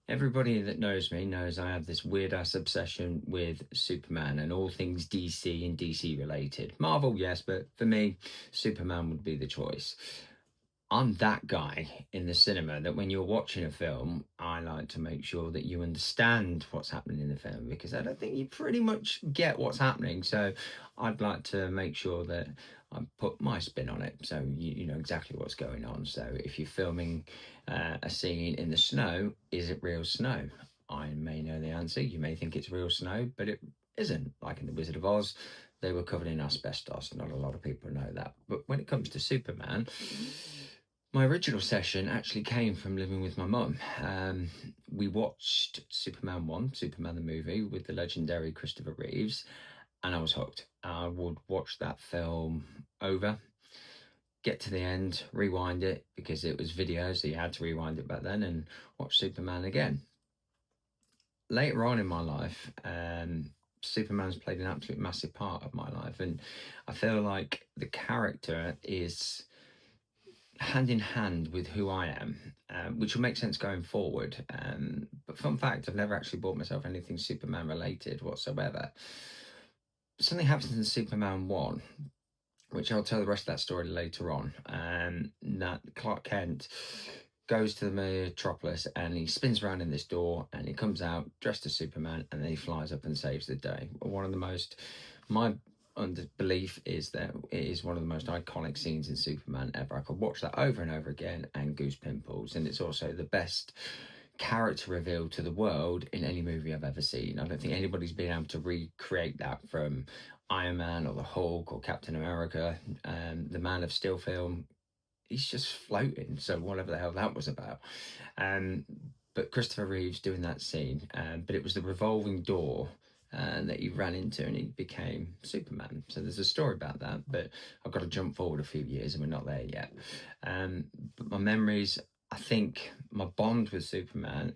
Everybody that knows me knows I have this weird ass obsession with Superman and all things DC and DC related. Marvel, yes, but for me, Superman would be the choice. I'm that guy in the cinema that when you're watching a film, I like to make sure that you understand what's happening in the film because I don't think you pretty much get what's happening. So I'd like to make sure that I put my spin on it so you know exactly what's going on. So if you're filming a scene in the snow, is it real snow? I may know the answer. You may think it's real snow, but it isn't. Like in The Wizard of Oz, they were covered in asbestos. Not a lot of people know that. But when it comes to Superman, my original session actually came from living with my mum. We watched Superman 1, Superman the movie, with the legendary Christopher Reeves, and I was hooked. I would watch that film over, get to the end, rewind it because it was video, so you had to rewind it back then, and watch Superman again. Later on in my life, Superman's played an absolute massive part of my life, and I feel like the character is hand in hand with who I am, which will make sense going forward. But fun fact, I've never actually bought myself anything Superman related whatsoever. Something happens in Superman 1, which I'll tell the rest of that story later on. That Clark Kent goes to the metropolis and he spins around in this door and he comes out dressed as Superman and then he flies up and saves the day. One of the most, my under belief is that it is one of the most iconic scenes in Superman ever. I could watch that over and over again and goose pimples, and it's also the best character reveal to the world in any movie I've ever seen. I don't think anybody's been able to recreate that from Iron Man or the Hulk or Captain America. The Man of Steel film, he's just floating. So whatever the hell that was about. But Christopher Reeves doing that scene, but it was the revolving door that he ran into and he became Superman. So there's a story about that, but I've got to jump forward a few years and we're not there yet. But my memories, I think my bond with Superman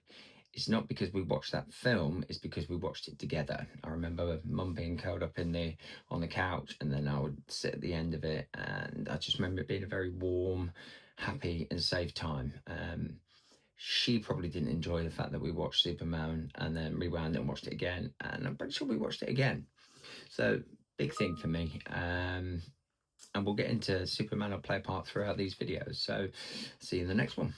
is not because we watched that film, it's because we watched it together. I remember mum being curled up on the couch and then I would sit at the end of it, and I just remember it being a very warm, happy and safe time. She probably didn't enjoy the fact that we watched Superman and then rewound it and watched it again, and I'm pretty sure we watched it again. So big thing for me. And we'll get into Superman. I'll play a part throughout these videos. So see you in the next one.